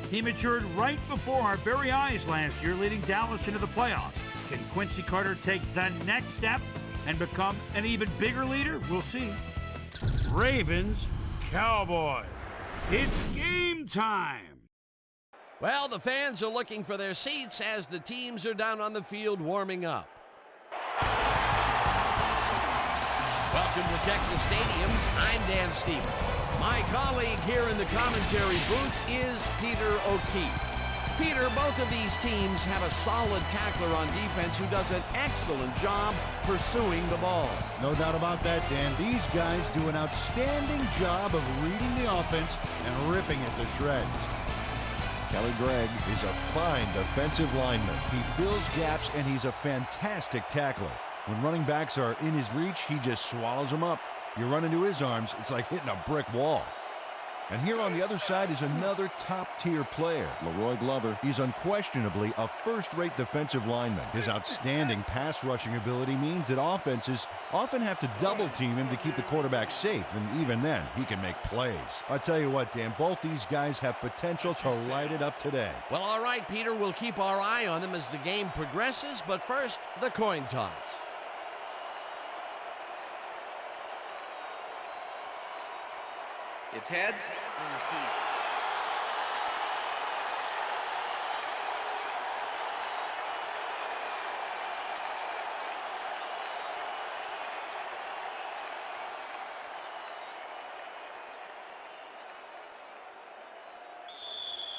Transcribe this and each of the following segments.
He matured right before our very eyes last year, leading Dallas into the playoffs. Can Quincy Carter take the next step and become an even bigger leader? We'll see. Ravens, Cowboys. It's game time. Well, the fans are looking for their seats as the teams are down on the field warming up. Welcome to Texas Stadium. I'm Dan Stevens. My colleague here in the commentary booth is Peter O'Keefe. Peter, both of these teams have a solid tackler on defense who does an excellent job pursuing the ball. No doubt about that, Dan. These guys do an outstanding job of reading the offense and ripping it to shreds. Kelly Gregg is a fine defensive lineman. He fills gaps, and he's a fantastic tackler. When running backs are in his reach, he just swallows them up. You run into his arms, it's like hitting a brick wall. And here on the other side is another top-tier player, Leroy Glover. He's unquestionably a first-rate defensive lineman. His outstanding pass-rushing ability means that offenses often have to double-team him to keep the quarterback safe, and even then, he can make plays. I tell you what, Dan, both these guys have potential to light it up today. Well, all right, Peter, we'll keep our eye on them as the game progresses, but first, the coin toss. It's heads.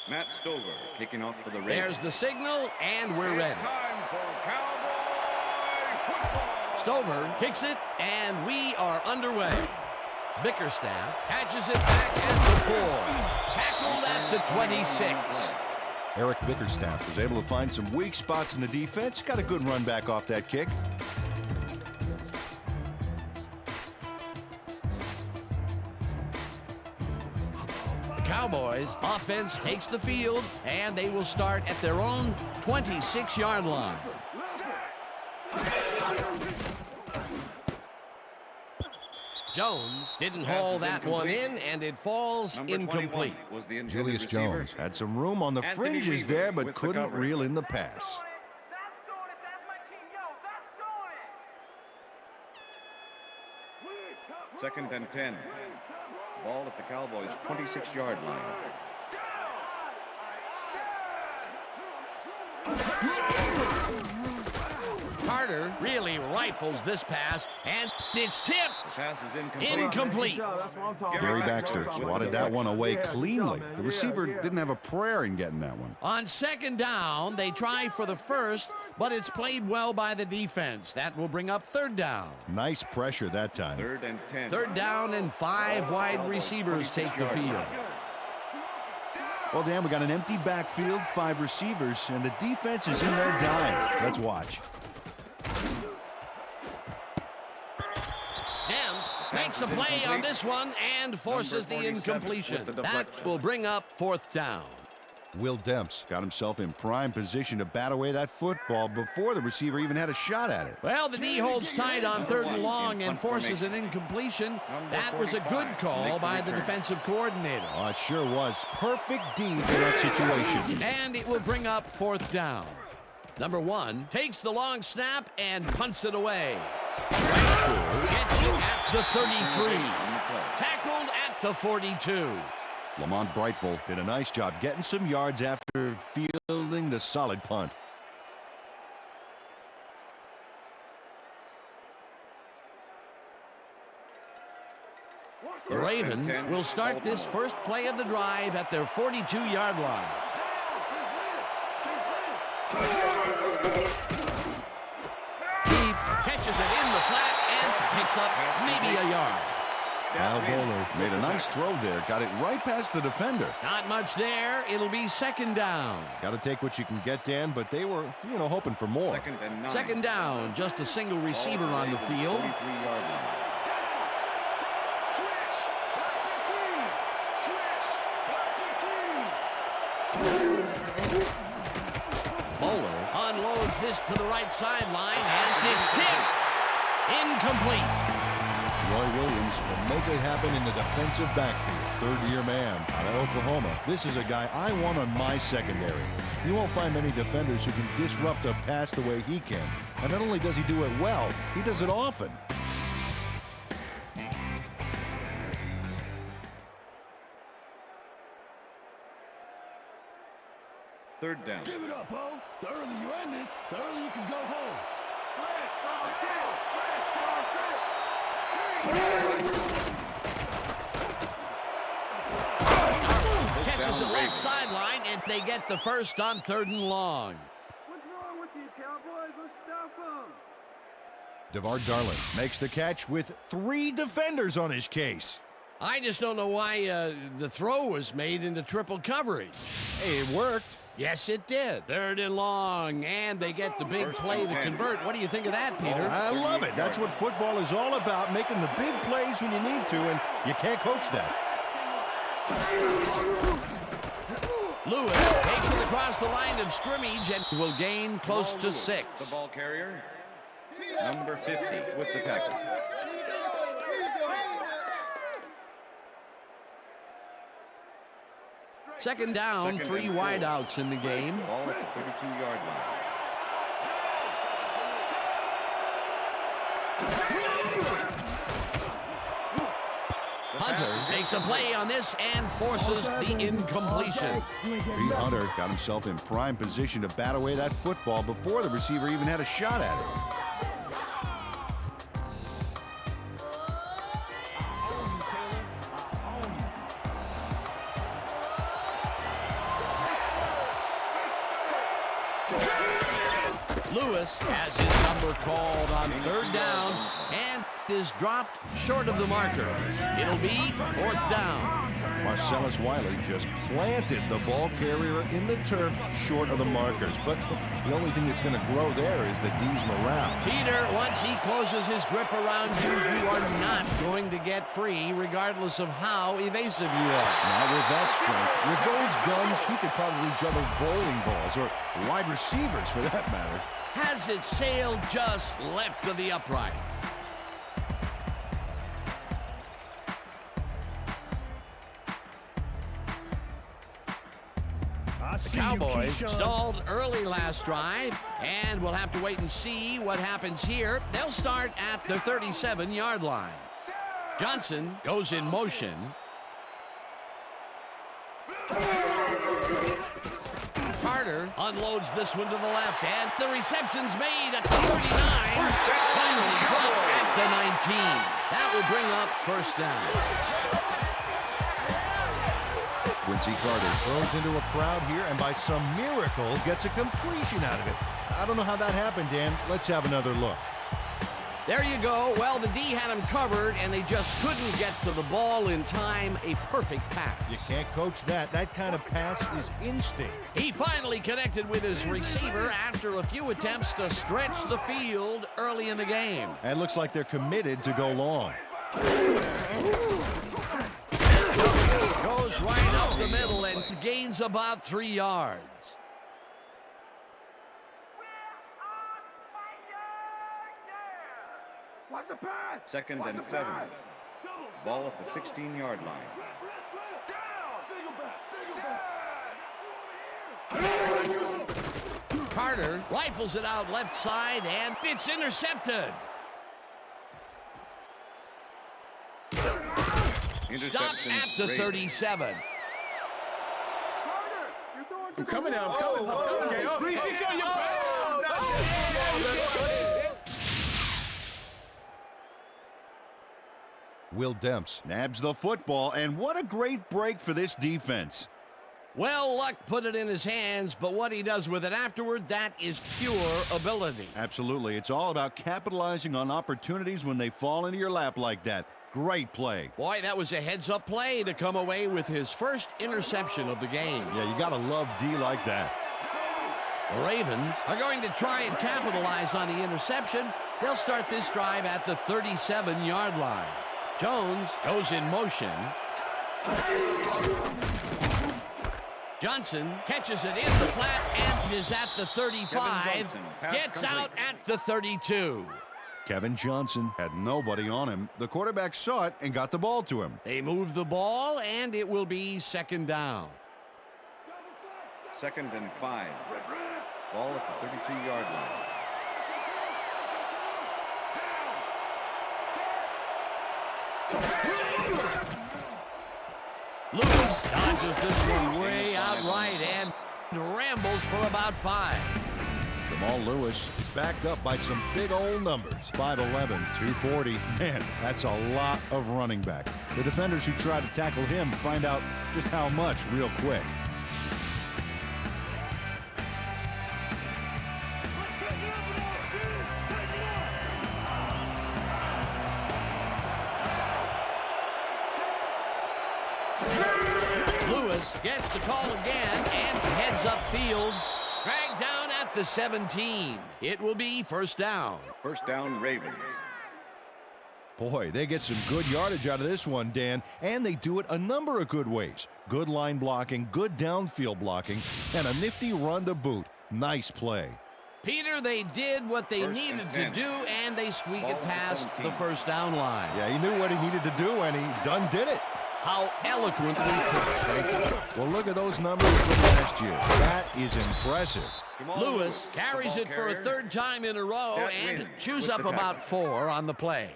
Matt Stover kicking off for the Ravens. There's the signal, and we're ready. It's time for Cowboy football. Stover kicks it, and we are underway. Bickerstaff patches it back at the 4. Tackled at the 26. Eric Bickerstaff was able to find some weak spots in the defense. Got a good run back off that kick. The Cowboys offense takes the field, and they will start at their own 26-yard line. Jones didn't haul that one in, and it falls incomplete. Was the Julius Jones had some room on the fringes there, but couldn't reel in the pass. Second and 10. Ball at the Cowboys' 26-yard line. Carter really rifles this pass, and it's tipped. The pass is incomplete. Incomplete. Gary Baxter swatted that one away cleanly. The receiver didn't have a prayer in getting that one. On second down, they try for the first, but it's played well by the defense. That will bring up third down. Nice pressure that time. Third and 10. Third down, and 5 wide receivers take the field. Well, Dan, we got an empty backfield, 5 receivers, and the defense is in their dime. Let's watch. Demps makes a play on this one and forces the incompletion. That will bring up fourth down. Will Demps got himself in prime position to bat away that football before the receiver even had a shot at it. Well, the D holds tight on third and long and forces an incompletion. That was a good call by the defensive coordinator. Oh, it sure was. Perfect D for that situation. And it will bring up fourth down. Number 1 takes the long snap and punts it away. Right through, gets it at the 33. Tackled at the 42. Lamont Brightful did a nice job getting some yards after fielding the solid punt. The Ravens will start this first play of the drive at their 42-yard line. He catches it in the flat and picks up maybe a yard. Al Bowler made a nice throw there. Got it right past the defender. Not much there. It'll be second down. Got to take what you can get, Dan, but they were, hoping for more. Second down. Just a single receiver on the field. 43-yard line. Bowler unloads this to the right sideline, and it's tipped. Incomplete. Roy Williams things and make it happen in the defensive backfield. Third-year man out of Oklahoma. This is a guy I want on my secondary. You won't find many defenders who can disrupt a pass the way he can. And not only does he do it well, he does it often. Third down. Give it up, Bo. The earlier you end this, the earlier you can go home. Catches the left sideline, and they get the first on 3rd and long. What's wrong with you, Cowboys? Let's stop them. DeVar Darling makes the catch with 3 defenders on his case. I just don't know why the throw was made into triple coverage. Hey, it worked. Yes, it did. 3rd and long, and they get the big play to convert. What do you think of that, Peter? I love it. That's what football is all about, making the big plays when you need to, and you can't coach that. Lewis takes it across the line of scrimmage and will gain close to 6. The ball carrier, number 50, with the tackle. Second down, 3 wideouts in the game. Ball at the 32-yard line. Hunter makes a play on this and forces the incompletion. Pete Hunter got himself in prime position to bat away that football before the receiver even had a shot at it. Lewis has his number called on 3rd down and is dropped short of the marker. It'll be 4th down. Marcellus Wiley just planted the ball carrier in the turf short of the markers. But the only thing that's going to grow there is the D's morale. Peter, once he closes his grip around you, you are not going to get free regardless of how evasive you are. Now with that strength, with those guns, he could probably juggle bowling balls or wide receivers for that matter. Has it sailed just left of the upright. The Cowboys stalled early last drive, and we'll have to wait and see what happens here. They'll start at the 37-yard line. Johnson goes in motion. Carter unloads this one to the left, and the reception's made at 39. Finally caught at the 19. That will bring up 1st down. Quincy Carter throws into a crowd here and by some miracle gets a completion out of it. I don't know how that happened, Dan. Let's have another look. There you go. Well, the D had him covered, and they just couldn't get to the ball in time. A perfect pass. You can't coach that. That kind of pass is instinct. He finally connected with his receiver after a few attempts to stretch the field early in the game. And it looks like they're committed to go long. Goes right up the middle and gains about 3 yards. Second and 7. Ball at the 16-yard line. Carter rifles it out left side, and it's intercepted. Stopped at the 37. I'm coming now. I'm coming. Will Demps nabs the football, and what a great break for this defense. Well, luck put it in his hands, but what he does with it afterward, that is pure ability. Absolutely. It's all about capitalizing on opportunities when they fall into your lap like that. Great play. Boy, that was a heads-up play to come away with his first interception of the game. Yeah, you got to love D like that. The Ravens are going to try and capitalize on the interception. They'll start this drive at the 37-yard line. Jones goes in motion. Johnson catches it in the flat and is at the 35. Gets out at the 32. Kevin Johnson had nobody on him. The quarterback saw it and got the ball to him. They move the ball, and it will be second down. 2nd and 5. Ball at the 32-yard line. Lewis dodges this one way out right and rambles for about 5. Jamal Lewis is backed up by some big old numbers. 5'11", 240. Man, that's a lot of running back. The defenders who try to tackle him find out just how much real quick. Lewis gets the call again and heads upfield. Dragged down at the 17. It will be first down. First down, Ravens. Boy, they get some good yardage out of this one, Dan, and they do it a number of good ways. Good line blocking, good downfield blocking, and a nifty run to boot. Nice play. Peter, they did what they needed to do, and they squeak it past the first down line. Yeah, he knew what he needed to do, and he done did it. How eloquently put. Well, look at those numbers from last year. That is impressive. Lewis carries it for a third time in a row and chews up about 4 on the play.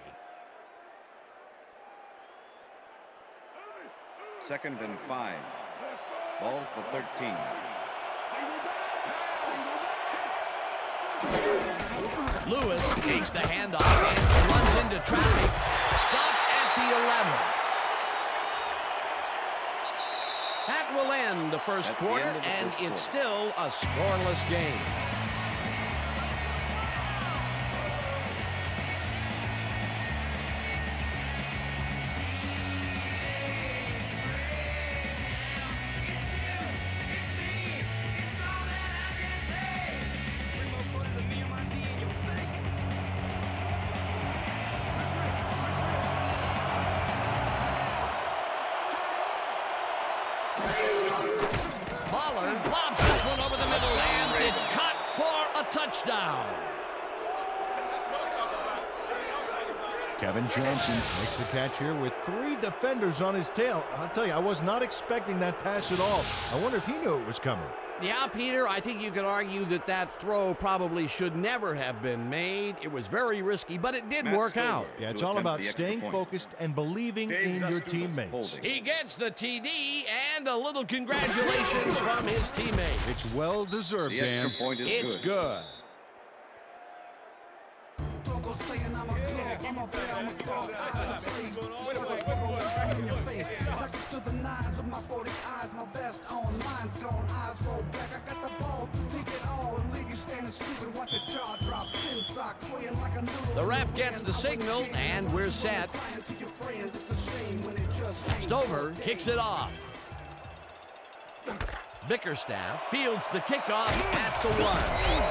2nd and 5. Ball at the 13. Lewis takes the handoff and runs into traffic. Stopped at the 11. That will end the first quarter, and it's still a scoreless game. Pollard lobs this one over the middle, and it's caught for a touchdown. Kevin Johnson makes the catch here with 3 defenders on his tail. I'll tell you, I was not expecting that pass at all. I wonder if he knew it was coming. Yeah, Peter, I think you could argue that that throw probably should never have been made. It was very risky, but it did work out. Yeah, it's all about staying focused and believing in your teammates. He gets the TD and a little congratulations from his teammate. It's well deserved, The Dan. extra point is It's good. The ref gets the signal, and we're set. Stover kicks it off. Bickerstaff fields the kickoff at the 1.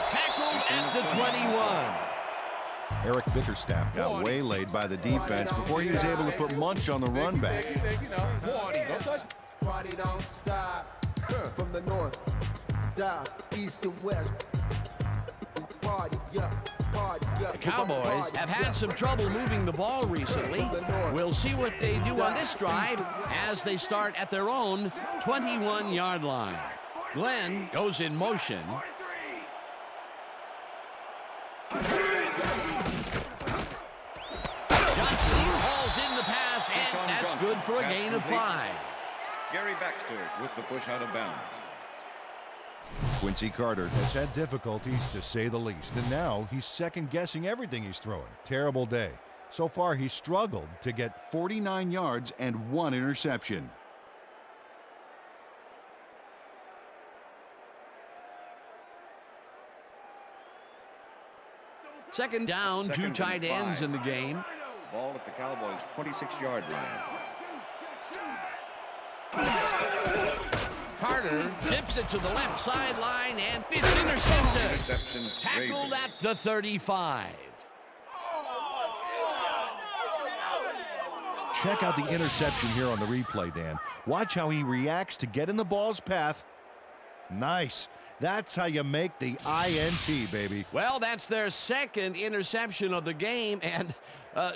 Tackled at the 21. Eric Bickerstaff got waylaid by the defense before he was able to put Munch on the run back. Party don't stop. From the north, south, east, and west. Party, yeah. The Cowboys have had some trouble moving the ball recently. We'll see what they do on this drive as they start at their own 21-yard line. Glenn goes in motion. Johnson hauls in the pass, and that's good for a gain of 5. Gary Baxter with the push out of bounds. Quincy Carter has had difficulties, to say the least, and now he's second-guessing everything he's throwing. Terrible day. So far, he's struggled to get 49 yards and 1 interception. Second down, 2 tight ends in the game. Ball at the Cowboys' 26-yard line. Carter zips it to the left sideline, and it's intercepted. Interception. Tackled Ravens. at the 35. Check out the interception here on the replay, Dan. Watch how he reacts to get in the ball's path. Nice. That's how you make the INT, baby. Well, that's their second interception of the game, and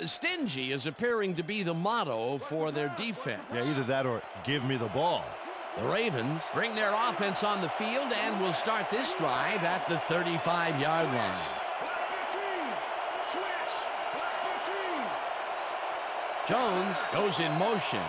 stingy is appearing to be the motto for their defense. Yeah, either that or give me the ball. The Ravens bring their offense on the field and will start this drive at the 35-yard line. Jones goes in motion.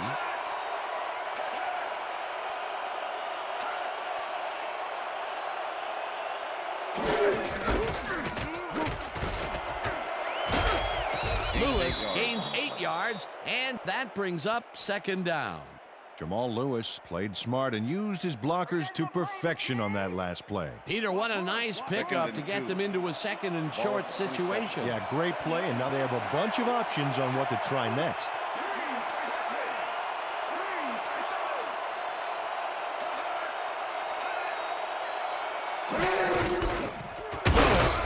Lewis gains 8 yards, and that brings up second down. Jamal Lewis played smart and used his blockers to perfection on that last play. Peter, what a nice pickup to get them into a second and short situation. Yeah, great play, and now they have a bunch of options on what to try next.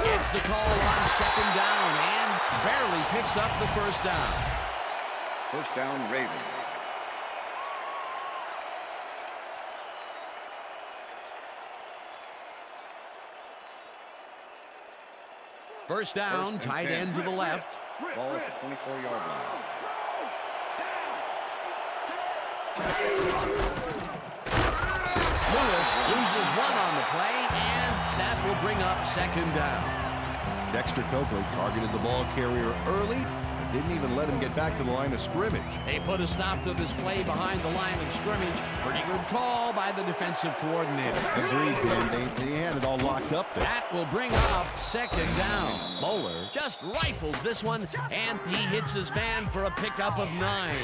Gets the call on second down and barely picks up the first down. First down, Ravens. First down, tight end to the left. Ball at the 24-yard line. Lewis loses one on the play, and that will bring up second down. Dexter Coakley targeted the ball carrier early and didn't even let him get back to the line of scrimmage. They put a stop to this play behind the line of scrimmage. Pretty good call by the defensive coordinator. Agreed, Dan. They had it all locked up there. That will bring up second down. Bowler just rifles this one, and he hits his man for a pickup of 9.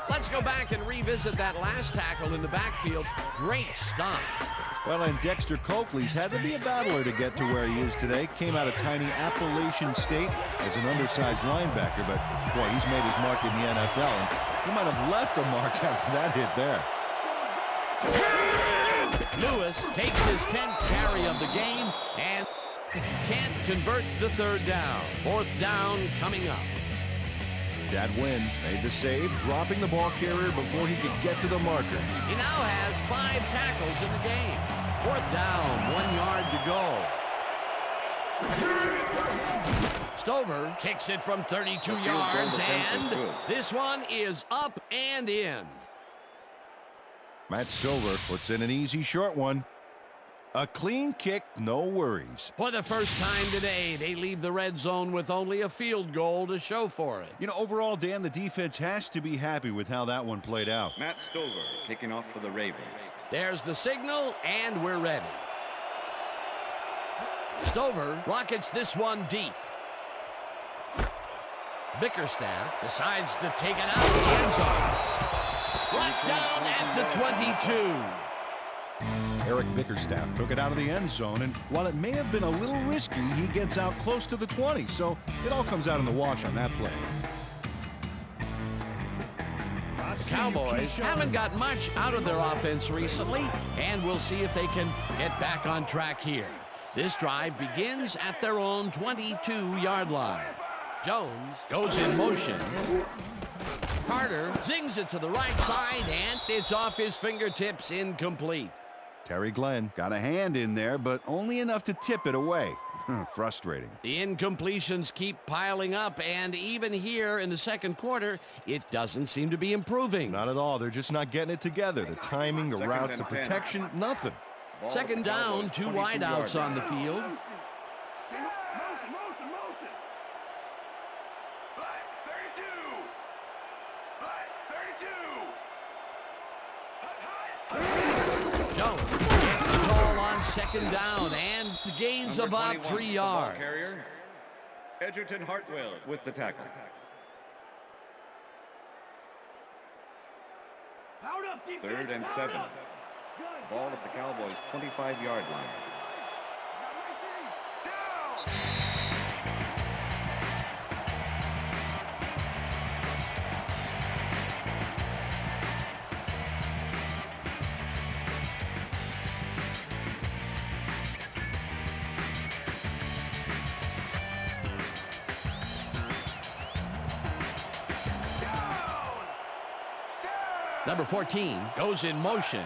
Let's go back and revisit that last tackle in the backfield. Great stop. Well, and Dexter Coakley's had to be a battler to get to where he is today. Came out of tiny Appalachian State as an undersized linebacker, but boy, he's made his mark in the NFL, and he might have left a mark after that hit there. Lewis takes his 10th carry of the game and can't convert the third down. Fourth down coming up. Chad Wynn made the save, dropping the ball carrier before he could get to the markers. He now has 5 tackles in the game. Fourth down, 1 yard to go. Stover kicks it from 32 yards, and this one is up and in. Matt Stover puts in an easy short one. A clean kick, no worries. For the first time today, they leave the red zone with only a field goal to show for it. You know, overall, Dan, the defense has to be happy with how that one played out. Matt Stover kicking off for the Ravens. There's the signal, and we're ready. Stover rockets this one deep. Bickerstaff decides to take it out of the end zone. Brought down at the 22. Eric Bickerstaff took it out of the end zone, and while it may have been a little risky, he gets out close to the 20, so it all comes out in the wash on that play. The Cowboys haven't got much out of their offense recently, and we'll see if they can get back on track here. This drive begins at their own 22-yard line. Jones goes in motion. Carter zings it to the right side, and it's off his fingertips, incomplete. Terry Glenn got a hand in there, but only enough to tip it away. Frustrating. The incompletions keep piling up, and even here in the second quarter, it doesn't seem to be improving. Not at all. They're just not getting it together. The timing, the Second routes, and the 10. protection, nothing. Ball Second at the down, Cowboys' 2 22-yard wideouts on line. the field. Jones gets the call on second down and gains Number about 21, 3 the ball yards. carrier, Edgerton Hartwell with the tackle. Third and 7. Ball at the Cowboys' 25-yard line. Number 14 goes in motion.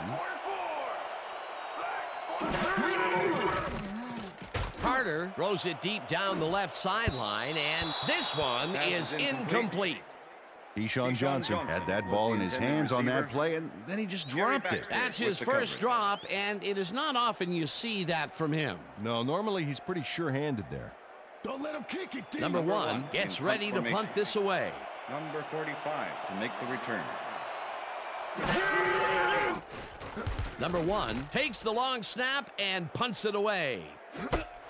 Carter throws it deep down the left sideline, and this one is incomplete. Deshaun Johnson had that ball in his hands on that play, and then he just dropped it. That's his first drop, and it is not often you see that from him. No, normally he's pretty sure-handed there. Don't let him kick it, D. Number one gets ready to punt this away. Number 45 to make the return. Number one takes the long snap and punts it away.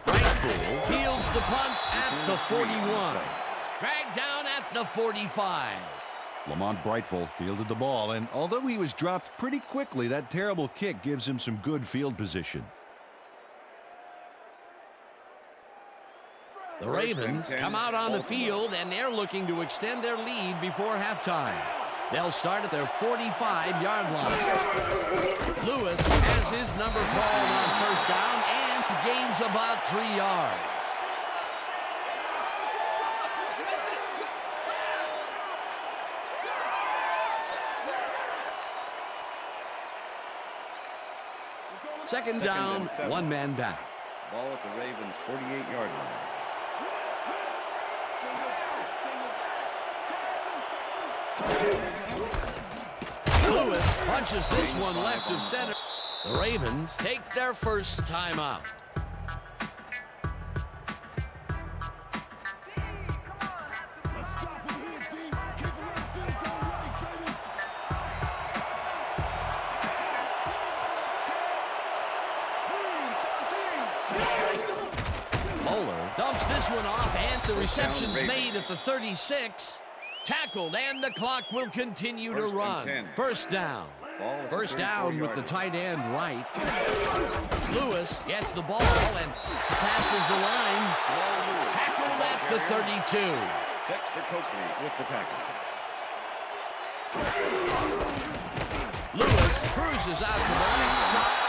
Brightful fields the punt at the 41. Dragged down at the 45. Lamont Brightful fielded the ball, and although he was dropped pretty quickly, that terrible kick gives him some good field position. The Ravens come out on the field, and they're looking to extend their lead before halftime. They'll start at their 45-yard line. Lewis has his number called on first down and gains about 3 yards. Second down, 1 man back. Ball at the Ravens' 48-yard line. Lewis punches this one left of center. The Ravens take their first timeout. Let's stop him here, D. Kick him out, field goal right, baby. Bowler dumps this one off, and the reception's made at the 36. Tackled, and the clock will continue to run. First down. First down with the tight end right. Lewis gets the ball and passes the line. Tackled at the 32. Dexter Coakley with the tackle. Lewis cruises out to the left side.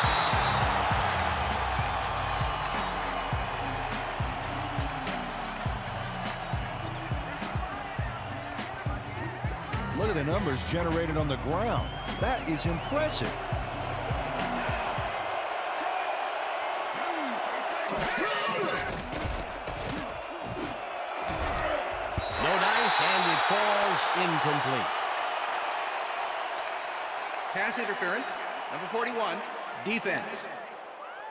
Look at the numbers generated on the ground. That is impressive. No dice, and it falls incomplete. Pass interference, number 41, defense.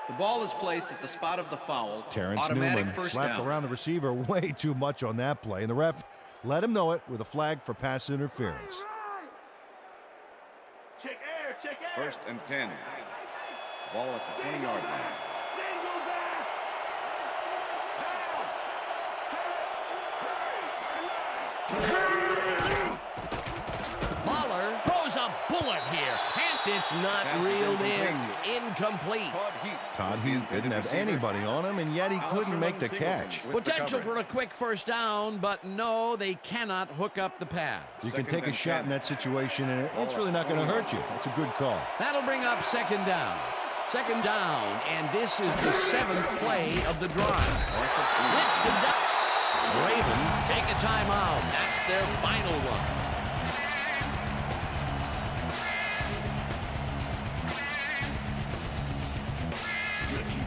The ball is placed at the spot of the foul. Terrence Automatic Newman first slapped down. around the receiver way too much on that play, and the ref let him know it with a flag for pass interference. First and 10. Ball at the 20-yard line. Mahler throws a bullet here, and it's not reeled in. Incomplete. Todd Heath didn't have anybody on him, and yet he couldn't make the catch. Potential for a quick first down, but no, they cannot hook up the pass. You can take a shot in that situation, and it's really not going to hurt you. That's a good call. That'll bring up second down. Second down, and this is the 7th play of the drive. Flips and down. The Ravens take a timeout. That's their final one.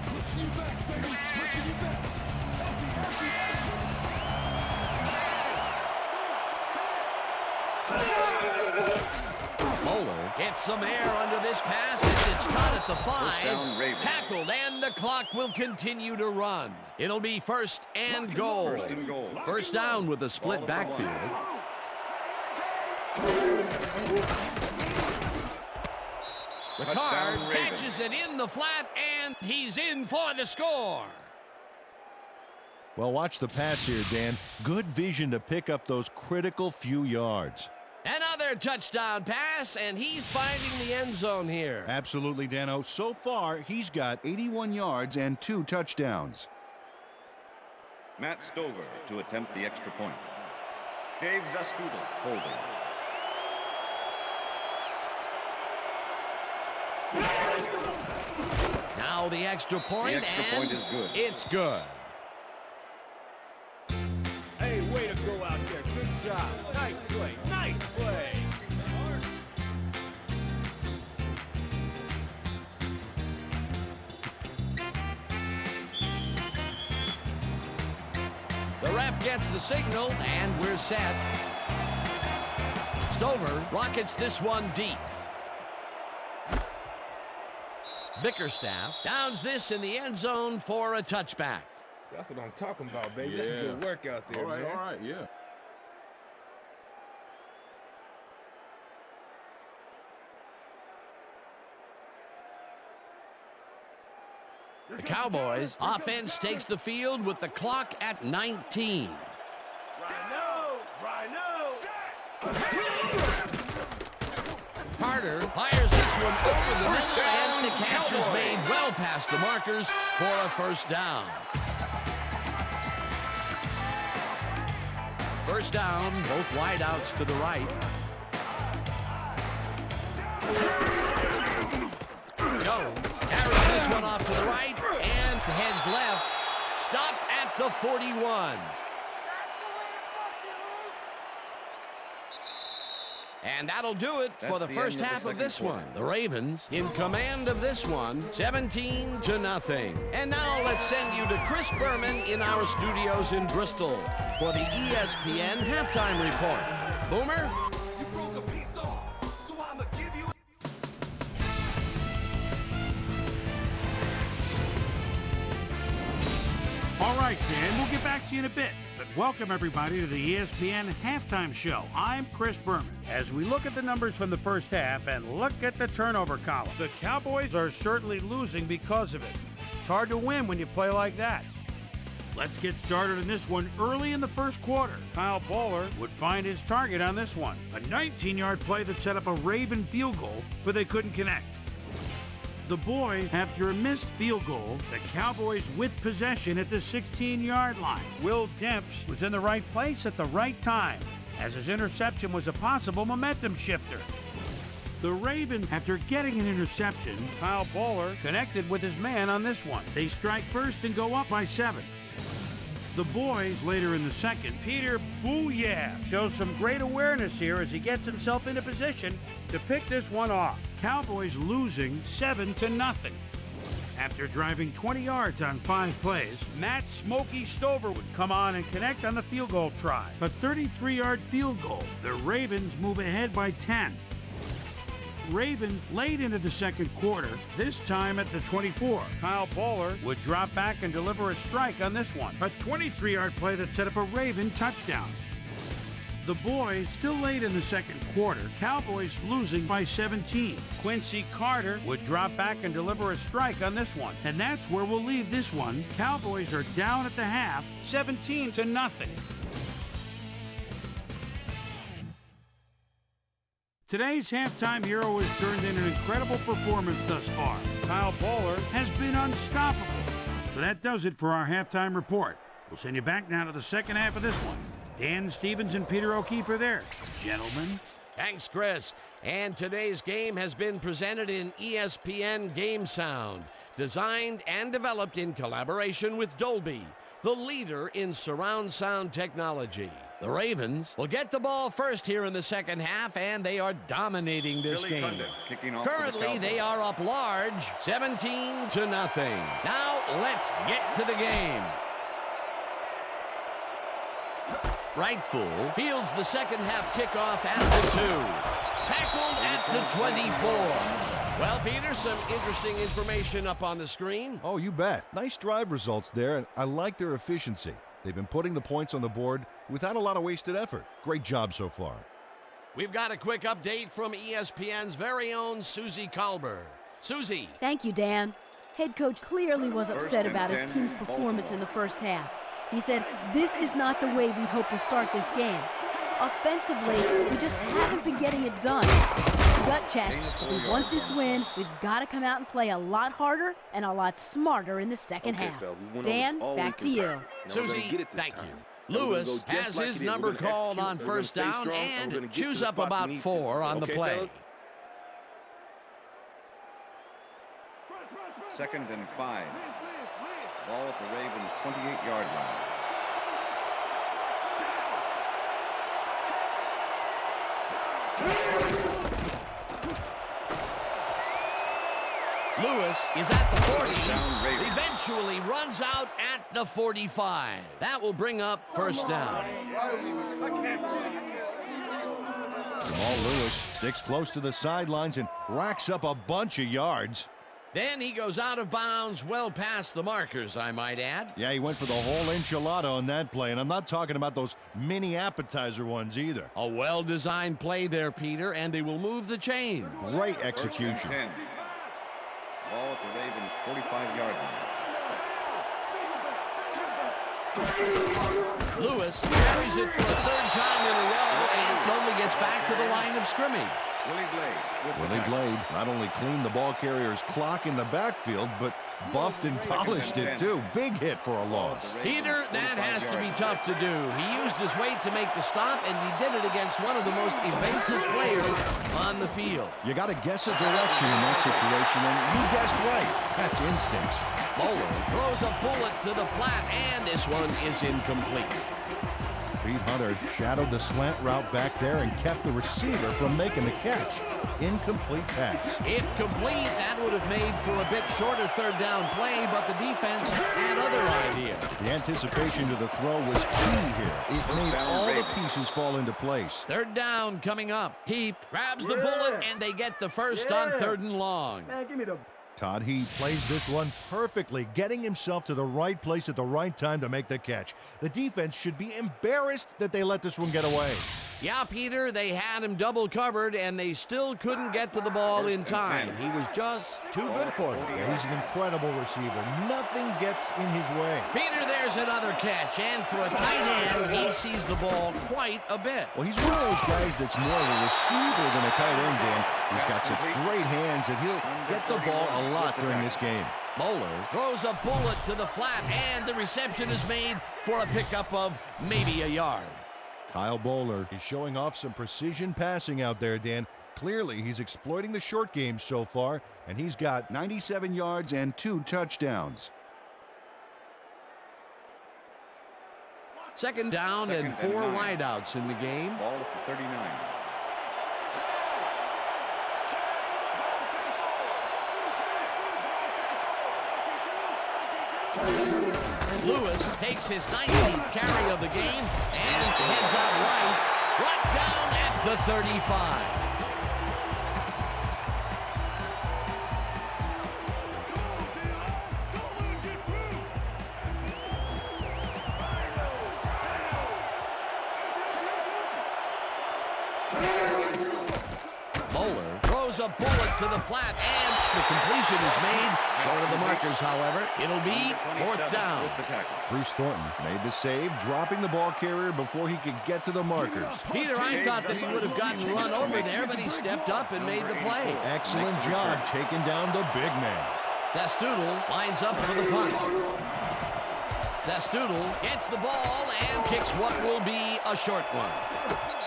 Pushing you back, baby. Pushing you back. Bowler gets some air under this pass, and it's caught at the 5. down, Ravens. Tackled, and the clock will continue to run. It'll be first and goal. First and goal. First down with a split backfield. Ricard Touchdown, Ravens. catches it in the flat, and he's in for the score. Well, watch the pass here, Dan. Good vision to pick up those critical few yards. Another touchdown pass, and he's finding the end zone here. Absolutely, Dano. So far, he's got 81 yards and 2 touchdowns. Matt Stover to attempt the extra point. Dave Zastuda holding. Now the extra point, The extra and point is good. It's good. Hey, way to go out there. Good job. Nice play. Nice play. The ref gets the signal, and we're set. Stover rockets this one deep. Bickerstaff downs this in the end zone for a touchback. That's what I'm talking about, baby. That's good work out there, man. All right, yeah. The Cowboys offense takes the field with the clock at 19. Carter fires this one over the middle, and the catch is made well past the markers for a first down. First down, both wideouts to the right. Jones carries this one off to the right and heads left. Stopped at the 41. And that'll do it for the first half of this one. The Ravens in command of this one, 17-0. And now let's send you to Chris Berman in our studios in Bristol for the ESPN halftime report. Boomer? You broke a piece off, so I'ma give you. All right, Dan, we'll get back to you in a bit. But welcome, everybody, to the ESPN Halftime Show. I'm Chris Berman. As we look at the numbers from the first half and look at the turnover column, the Cowboys are certainly losing because of it. It's hard to win when you play like that. Let's get started in this one early in the first quarter. Kyle Bowler would find his target on this one. A 19-yard play that set up a Raven field goal, but they couldn't connect. The boys, after a missed field goal, the Cowboys with possession at the 16-yard line. Will Demps was in the right place at the right time, as his interception was a possible momentum shifter. The Ravens, after getting an interception, Kyle Bowler connected with his man on this one. They strike first and go up by 7. The boys, later in the second, Peter Booyah shows some great awareness here as he gets himself into position to pick this one off. Cowboys losing 7-0. After driving 20 yards on 5 plays, Matt Smokey Stover would come on and connect on the field goal try. A 33-yard field goal. The Ravens move ahead by 10. Ravens late into the second quarter, this time at the 24. Kyle Bowler would drop back and deliver a strike on this one. A 23-yard play that set up a Raven touchdown. The boys still late in the second quarter, Cowboys losing by 17. Quincy Carter would drop back and deliver a strike on this one. And that's where we'll leave this one. Cowboys are down at the half, 17-0. Today's halftime hero has turned in an incredible performance thus far. Kyle Bowler has been unstoppable. So that does it for our halftime report. We'll send you back now to the second half of this one. Dan Stevens and Peter O'Keefe are there. Gentlemen. Thanks, Chris. And today's game has been presented in ESPN Game Sound, designed and developed in collaboration with Dolby, the leader in surround sound technology. The Ravens will get the ball first here in the second half, and they are dominating this Billy game. Cundiff kicking off Currently, they are up large, 17-0. Now, let's get to the game. Right full fields the second half kickoff at the 2. Tackled at the 24. Well, Peter, some interesting information up on the screen. Oh, you bet. Nice drive results there, and I like their efficiency. They've been putting the points on the board without a lot of wasted effort. Great job so far. We've got a quick update from ESPN's very own Susie Colbert. Susie. Thank you, Dan. Head coach clearly was upset about his team's performance in the first half. He said, "This is not the way we'd hoped to start this game. Offensively, we just haven't been getting it done. It's gut check. If we want this win, we've got to come out and play a lot harder and a lot smarter in the second half." Dan, back to you. Susie, thank you. Lewis has his number called on first down and chews up about 4 on the play. 2nd and 5. Ball at the Ravens' 28-yard line. Lewis is at the 40. Down Ravens. Revenge actually runs out at the 45. That will bring up first down. Jamal Lewis sticks close to the sidelines and racks up a bunch of yards. Then he goes out of bounds well past the markers, I might add. Yeah, he went for the whole enchilada on that play, and I'm not talking about those mini appetizer ones either. A well-designed play there, Peter, and they will move the chains. Great execution. 10. Ball at the Ravens' 45-yard line. Lewis carries it for a third time in a row and only gets back to the line of scrimmage. Willie Blade not only cleaned the ball carrier's clock in the backfield, but buffed and polished it too. Big hit for a loss. Peter, that has to be tough to do. He used his weight to make the stop, and he did it against one of the most evasive players on the field. You got to guess a direction in that situation, and you guessed right. That's instincts. Bowler throws a bullet to the flat, and this one is incomplete. Pete Hunter shadowed the slant route back there and kept the receiver from making the catch. Incomplete pass. If complete, that would have made for a bit shorter third down play, but the defense had other ideas. The anticipation to the throw was key here. It made all the pieces fall into place. Third down coming up. Heap grabs the bullet, and they get the first on 3rd and long. Todd Heap plays this one perfectly, getting himself to the right place at the right time to make the catch. The defense should be embarrassed that they let this one get away. Yeah, Peter, they had him double covered, and they still couldn't get to the ball in time. He was just too good for them. Yeah, he's an incredible receiver. Nothing gets in his way. Peter, there's another catch, and for a tight end, he sees the ball quite a bit. Well, he's one of those guys that's more of a receiver than a tight end, Dan. He's got such great hands that he'll get the ball a lot during this game. Bowler throws a bullet to the flat, and the reception is made for a pickup of maybe a yard. Kyle Bowler is showing off some precision passing out there, Dan. Clearly, he's exploiting the short game so far, and he's got 97 yards and 2 touchdowns. Second down and 4 wideouts in the game. Ball at the 39. Lewis takes his 19th carry of the game and heads out right down at the 35. Bowler throws a bullet to the flat, and the completion is made. Short of the markers, however. It'll be 4th down. Bruce Thornton made the save, dropping the ball carrier before he could get to the markers. Peter, I thought that he would have gotten run over there, but he stepped up and made the play. Excellent job taking down the big man. Zastoodle lines up for the punt. Zastoodle gets the ball and kicks what will be a short one.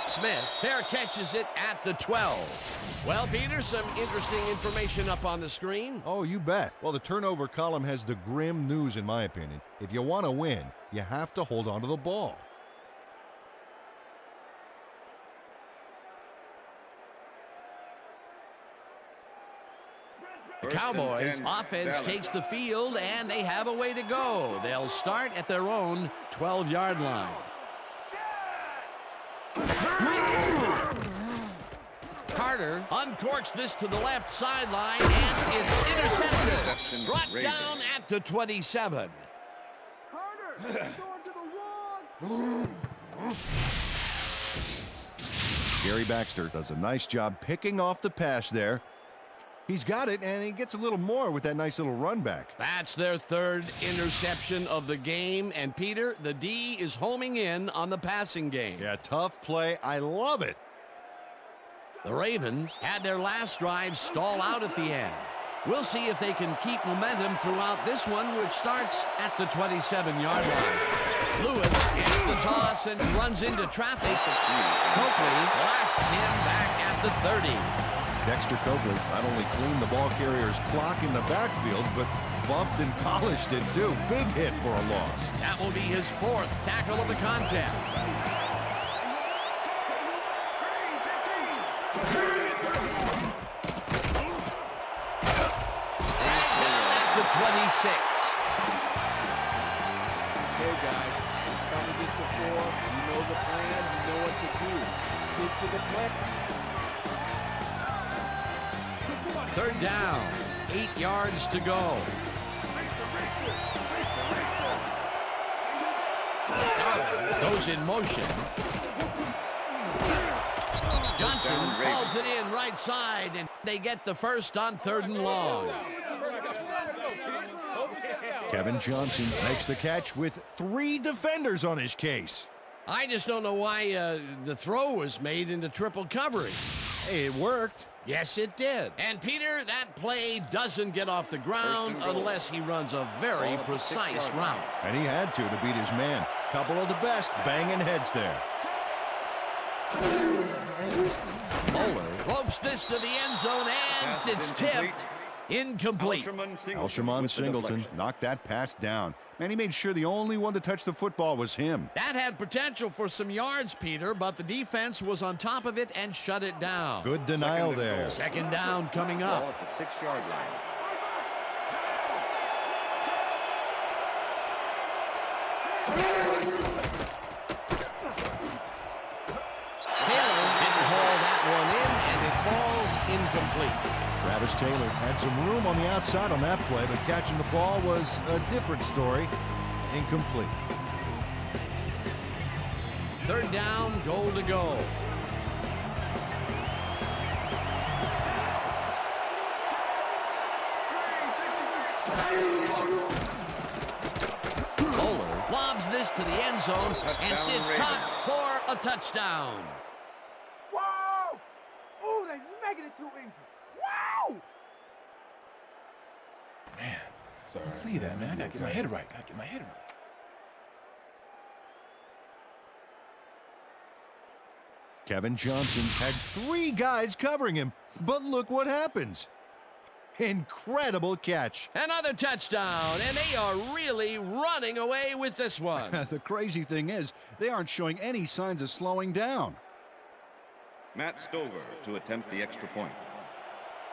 Smith fair catches it at the 12. Well, Peter, some interesting information up on the screen. Oh, you bet. Well, the turnover column has the grim news, in my opinion. If you want to win, you have to hold on to the ball. The Cowboys offense takes the field, and they have a way to go. They'll start at their own 12-yard line. Carter uncorks this to the left sideline, and it's intercepted. Brought down at the 27. Carter, going to the wrong. Gary Baxter does a nice job picking off the pass there. He's got it, and he gets a little more with that nice little run back. That's their 3rd interception of the game, and Peter, the D is homing in on the passing game. Yeah, tough play. I love it. The Ravens had their last drive stall out at the end. We'll see if they can keep momentum throughout this one, which starts at the 27-yard line. Lewis gets the toss and runs into traffic. Coakley blasts him back at the 30. Dexter Coakley not only cleaned the ball carrier's clock in the backfield, but buffed and polished it too. Big hit for a loss. That will be his 4th tackle of the contest. Dragged down at the 26. before. You know the plan. You know what to do. Stick to the plan. Third down, 8 yards to go. Goes in motion. Johnson hauls it in right side, and they get the first on 3rd and long. Kevin Johnson makes the catch with 3 defenders on his case. I just don't know why the throw was made into triple coverage. Hey, it worked. Yes, it did. And Peter, that play doesn't get off the ground unless he runs a very precise route. And he had to beat his man. Couple of the best banging heads there. Moeller ropes this to the end zone, and it's tipped. Incomplete. Alshirman Singleton knocked that pass down. Man, he made sure the only one to touch the football was him. That had potential for some yards, Peter, but the defense was on top of it and shut it down. Good denial there. 2nd down coming up. Ball at the 6-yard line. Taylor didn't haul that one in, and it falls incomplete. Travis Taylor had some room on the outside on that play, but catching the ball was a different story. Incomplete. 3rd down, goal to go. Moeller lobs this to the end zone, and it's caught for a touchdown. Whoa! Oh, they're making it too easy. Wow! Man, sorry. Leave that, man. I gotta get my head right. Kevin Johnson had 3 guys covering him, but look what happens. Incredible catch. Another touchdown, and they are really running away with this one. The crazy thing is, they aren't showing any signs of slowing down. Matt Stover to attempt the extra point.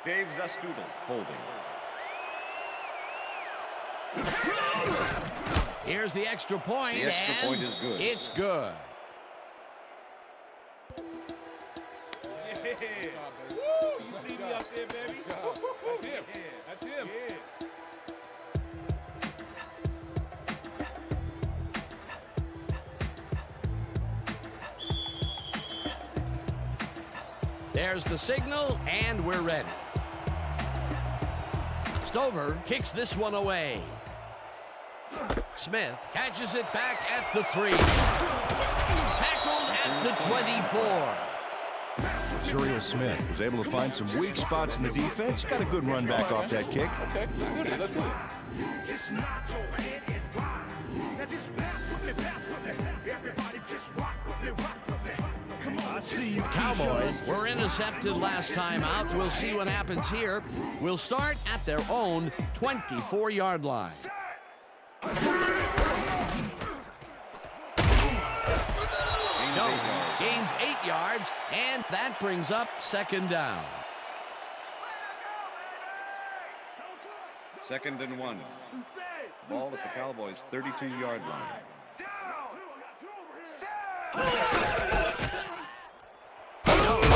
Dave Zastudel holding. Here's the extra point, The extra and point is good. It's good. Woo! You see me up there, baby? That's him. That's him. There's the signal, and we're ready. Stover kicks this one away. Smith catches it back at the 3. Tackled at the 24. Zuriel Smith was able to find some weak spots in the defense. Got a good run back off that kick. Okay, let's do this. Let's do it. Just nod your head and ride. Now just pass with me, pass with me. Everybody just rock with me, rock with me. Come on, The Cowboys were intercepted last time out. We'll see what happens here. We'll start at their own 24-yard line. Jones gains 8 yards, and that brings up 2nd down. 2nd and 1. Ball at the Cowboys' 32-yard line. Jones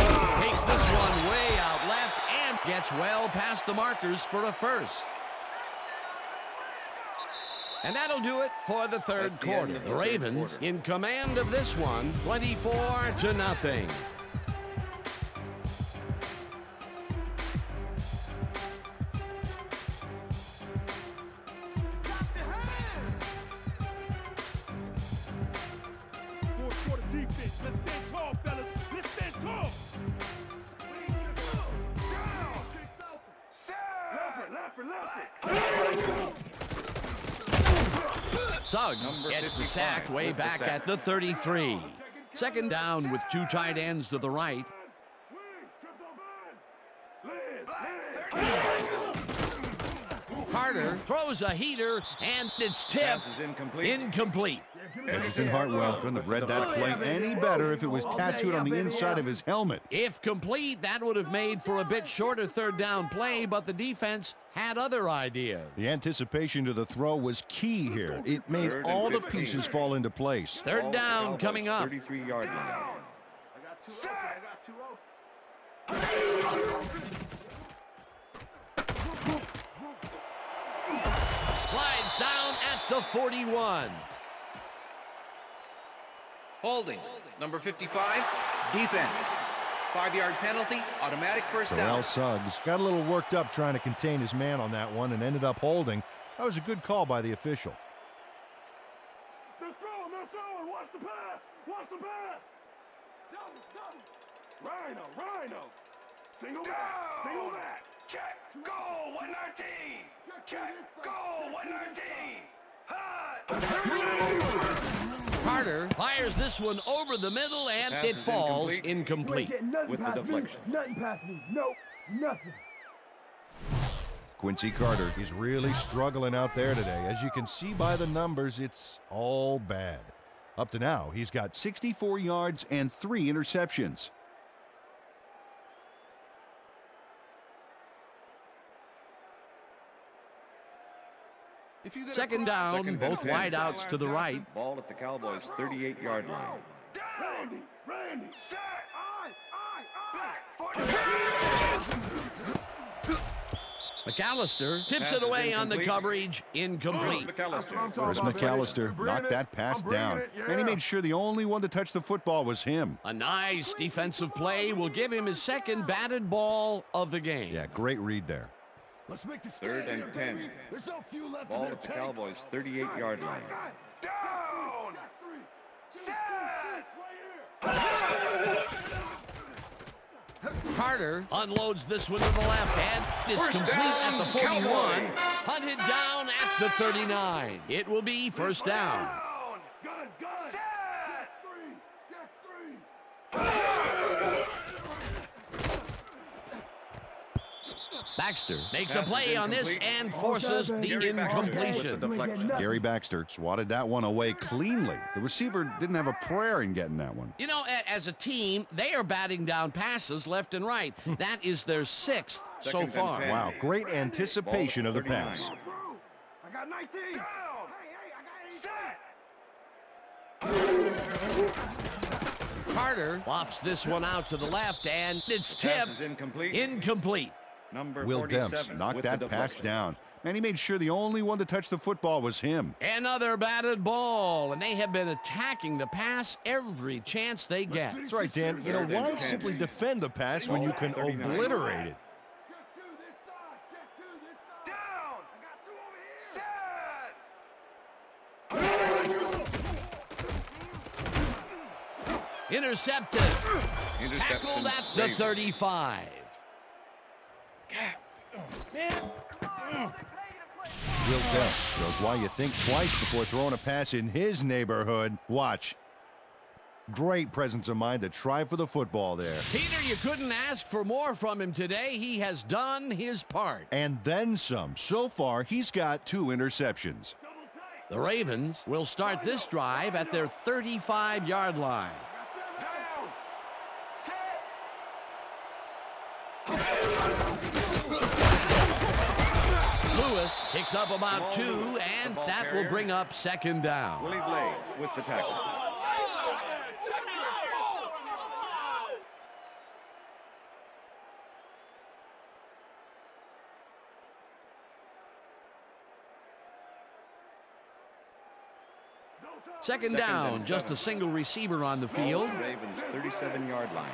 takes this one way out left and gets well past the markers for a first. And that'll do it for the 3rd quarter. The Ravens in command of this one, 24-0. Fourth-quarter defense. Let's stand tall, fellas. Let's stand tall. Suggs gets the sack way back at the 33. 2nd down with 2 tight ends to the right. Carter throws a heater, and it's tipped. Pass is incomplete. Incomplete. Edgerton Hartwell couldn't have read that play any better if it was tattooed on the inside of his helmet. If complete, that would have made for a bit shorter third down play, but the defense had other ideas. The anticipation to the throw was key here. It made all the pieces fall into place. Third down coming up. 33-yard line. Slides down at the 41. Holding. Number 55, defense. 5-yard penalty, automatic first down. Terrell Suggs got a little worked up trying to contain his man on that one and ended up holding. That was a good call by the official. They're throwing. Watch the pass. Watch the pass. Rhino. Single back. Check. Goal 119. Check. Goal 119. Carter fires this one over the middle, and Pass it is falls incomplete. With the deflection. Nothing past me. Nope. Nothing. Quincy Carter is really struggling out there today. As you can see by the numbers, it's all bad. Up to now, he's got 64 yards and 3 interceptions. Second down, both wideouts to the right. Ball at the Cowboys' 38-yard line. Randy. Set. McAllister tips Pass it is away on the incomplete. coverage. Incomplete. McAllister. Where's McAllister? Knocked that pass down. And he made sure the only one to touch the football was him. A nice defensive play will give him his second batted ball of the game. Yeah, great read there. Let's make this 3rd and 10. There's no fuel left Ball in their at the tank. Cowboys' 38-yard line. Down. Carter unloads this one to the left, and it's First complete down, at the 41. Cowboys. Hunted down at the 39. It will be first down. Gun. Check three. Baxter makes a Pass is play on this incomplete. and forces the Gary Baxter with the incompletion. deflection. Gary Baxter swatted that one away cleanly. The receiver didn't have a prayer in getting that one. You know, as a team, they are batting down passes left and right. That is their 6th so Second and far. 10. Wow, great anticipation of the 39. pass. I got 19. Down. I got Carter lofts this one out to the left, and it's Pass is tipped. incomplete. Incomplete. Number Will 47 Demps knocked with that the pass deflection. down. And he made sure the only one to touch the football was him. Another batted ball, and they have been attacking the pass every chance they get. That's right, Dan. You know, Third and why 10. simply defend the pass when you can 39. obliterate it? Down. I got 2 over here. Intercepted. Tackled at the Ravens. 35. Will Demps shows why you think twice before throwing a pass in his neighborhood. Watch. Great presence of mind to try for the football there. Peter, you couldn't ask for more from him today. He has done his part. And then some. So far, he's got 2 interceptions. The Ravens will start this drive at their 35-yard line. Lewis picks up about 2, and that will bring up second down. Willie Blade with the tackle. Second down, and just 7. a single receiver on the field. Ravens' 37-yard line.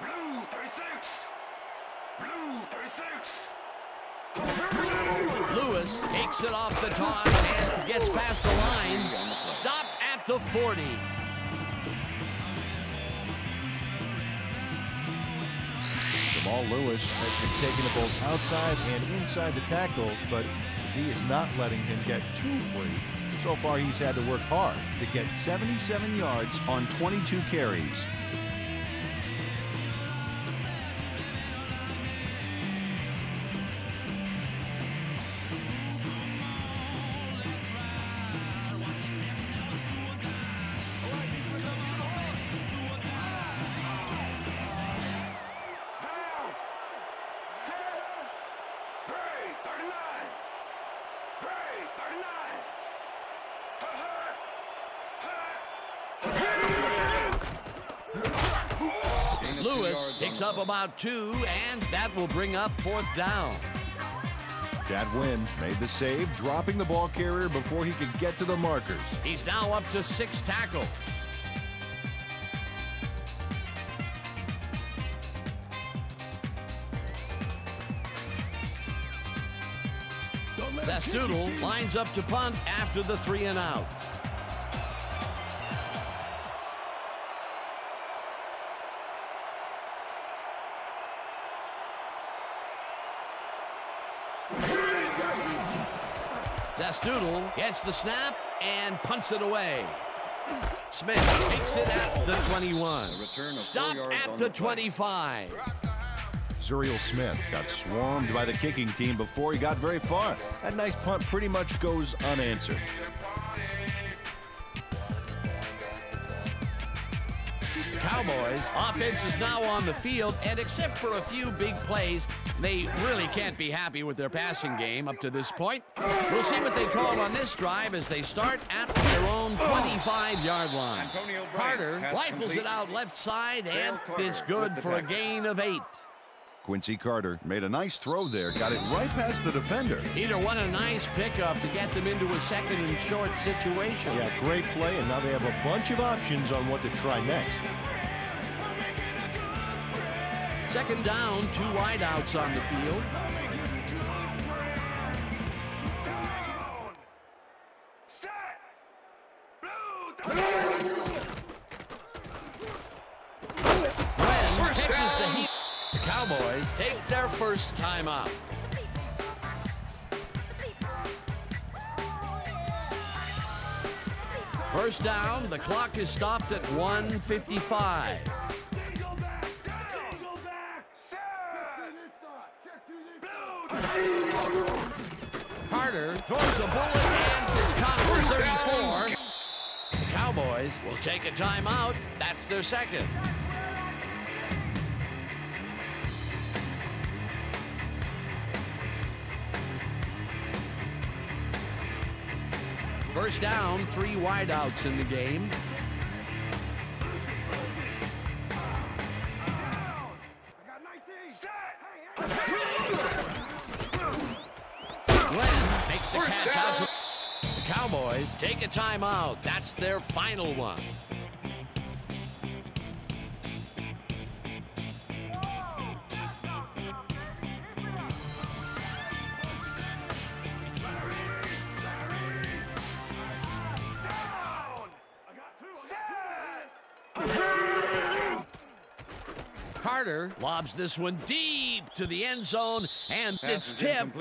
Blue 36. Lewis takes it off the toss and gets past the line. Stopped at the 40. Jamal Lewis has been taking it both outside and inside the tackles, but he is not letting him get too free. So far, he's had to work hard to get 77 yards on 22 carries. Lewis picks up about 2, and that will bring up 4th down. Chad Wynn made the save, dropping the ball carrier before he could get to the markers. He's now up to 6 tackles. Zastoodle lines up to punt after the 3 and out. Zastoodle gets the snap and punts it away. Smith takes it at the 21. Stop at the 25. Zuriel Smith got swarmed by the kicking team before he got very far. That nice punt pretty much goes unanswered. Cowboys offense is now on the field, and except for a few big plays, they really can't be happy with their passing game up to this point. We'll see what they call on this drive as they start at their own 25-yard line. Carter rifles it out left side, and it's good for a gain of 8. Quincy Carter made a nice throw there, got it right past the defender. Peter, what a nice pickup to get them into a 2nd and short situation. Yeah, great play, and now they have a bunch of options on what to try next. 2nd down, 2 wideouts on the field. Glenn catches the heat. The Cowboys take their first time out. First down, the clock is stopped at 1:55. Carter throws a bullet, and it's caught for 34. The Cowboys will take a timeout. That's their 2nd. First down, 3 wideouts in the game. Glenn makes the catch out. The Cowboys take a timeout. That's their final one. Carter lobs this one deep to the end zone, and it's tipped.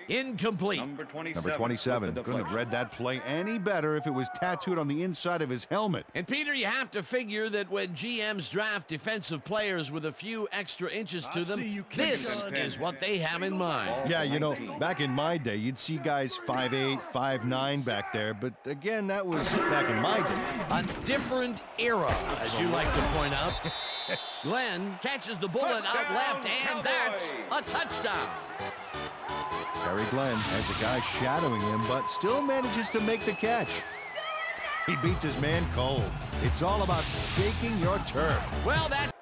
Incomplete. Number 27 couldn't have read that play any better if it was tattooed on the inside of his helmet. And Peter, you have to figure that when GMs draft defensive players with a few extra inches to them, this is what they have in mind. Yeah, you know, back in my day, you'd see guys 5'8", 5'9" back there, but again, that was back in my day. A different era, as you like to point out. Glenn catches the bullet out left, and that's a touchdown. Barry Glenn has a guy shadowing him, but still manages to make the catch. He beats his man cold. It's all about staking your turf. Well, that's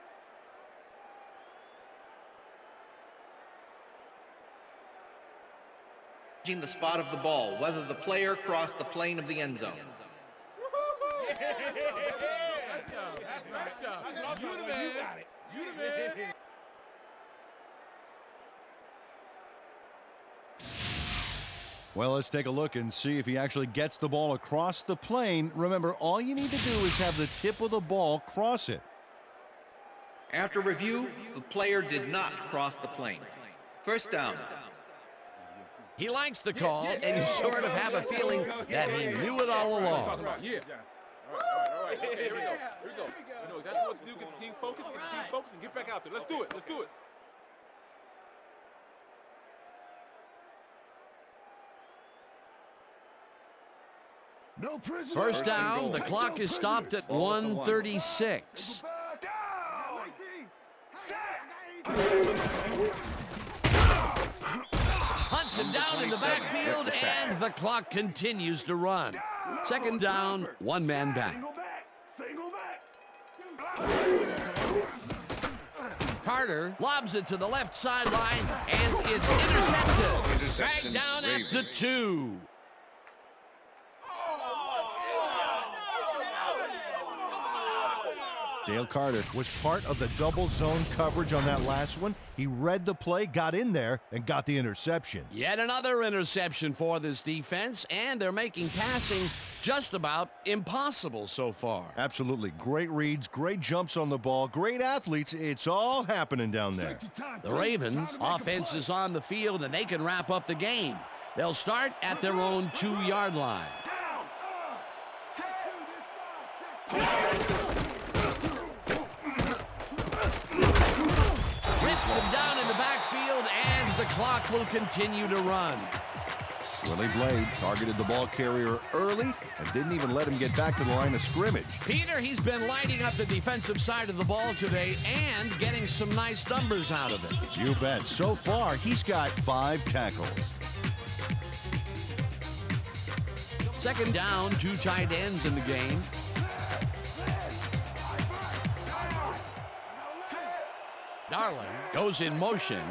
the spot of the ball, whether the player crossed the plane of the end zone. Well, let's take a look and see if he actually gets the ball across the plane. Remember, all you need to do is have the tip of the ball cross it. After review, the player did not cross the plane. First down. He likes the call, and you sort of have a feeling that he knew it all along. Yeah. All right. Okay, here we go. You know exactly what to do. Get the team focused, and get back out there. Let's do it. No prison. First down, the clock is stopped at 1:36. Hunts him down in the backfield, and the clock continues to run. Second down, one man back. Carter lobs it to the left sideline, and it's intercepted. Dragged down at the 2. Dale Carter was part of the double zone coverage on that last one. He read the play, got in there, and got the interception. Yet another interception for this defense, and they're making passing just about impossible so far. Absolutely. Great reads, great jumps on the ball, great athletes. It's all happening down there. The Ravens' offense is on the field, and they can wrap up the game. They'll start at their own 2-yard line. Rips him down in the backfield, and the clock will continue to run. Willie Blade targeted the ball carrier early and didn't even let him get back to the line of scrimmage. Peter, he's been lighting up the defensive side of the ball today and getting some nice numbers out of it. You bet. So far, he's got 5 tackles. Second down, 2 tight ends in the game. Darling goes in motion.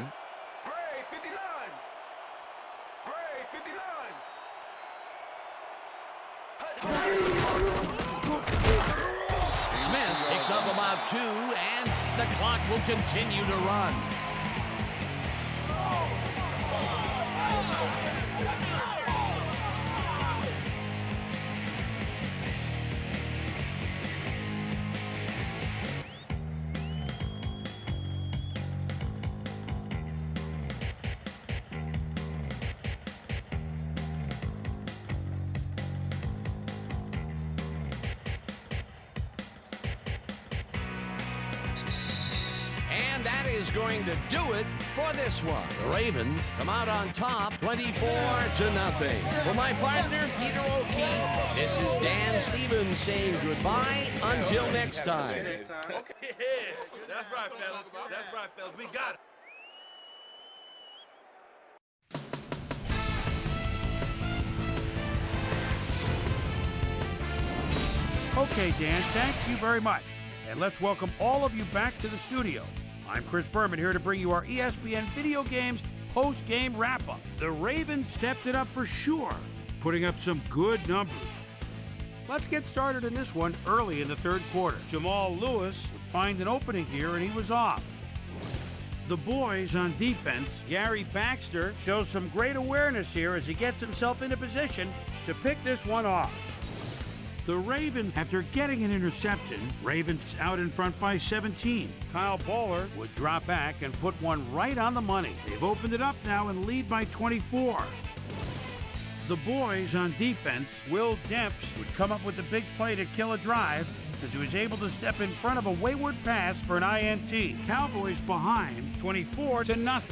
Smith picks up about 2, and the clock will continue to run. And that is going to do it for this one. The Ravens come out on top, 24-0. For my partner, Peter O'Keefe, this is Dan Stevens saying goodbye until next time. Okay. That's right, fellas. That's right, fellas. We got it. Okay, Dan, thank you very much. And let's welcome all of you back to the studio. I'm Chris Berman here to bring you our ESPN Video Games post-game wrap-up. The Ravens stepped it up for sure, putting up some good numbers. Let's get started in this one early in the third quarter. Jamal Lewis would find an opening here, and he was off. The boys on defense, Gary Baxter, shows some great awareness here as he gets himself into position to pick this one off. The Ravens, after getting an interception, Ravens out in front by 17. Kyle Bowler would drop back and put one right on the money. They've opened it up now and lead by 24. The boys on defense, Will Dempps would come up with the big play to kill a drive as he was able to step in front of a wayward pass for an INT. Cowboys behind 24-0.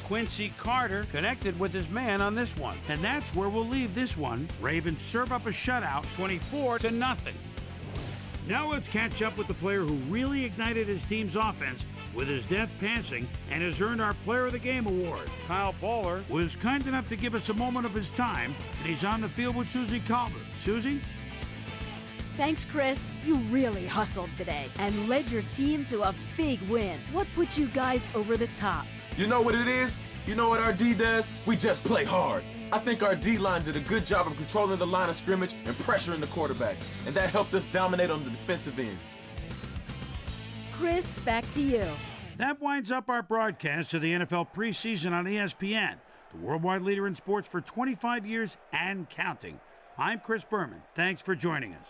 Quincy Carter connected with his man on this one. And that's where we'll leave this one. Ravens serve up a shutout, 24-0. Now let's catch up with the player who really ignited his team's offense with his deft passing and has earned our Player of the Game award. Kyle Bowler was kind enough to give us a moment of his time, and he's on the field with Susie Colbert. Susie? Thanks, Chris. You really hustled today and led your team to a big win. What put you guys over the top? You know what it is? You know what our D does? We just play hard. I think our D-line did a good job of controlling the line of scrimmage and pressuring the quarterback, and that helped us dominate on the defensive end. Chris, back to you. That winds up our broadcast of the NFL preseason on ESPN, the worldwide leader in sports for 25 years and counting. I'm Chris Berman. Thanks for joining us.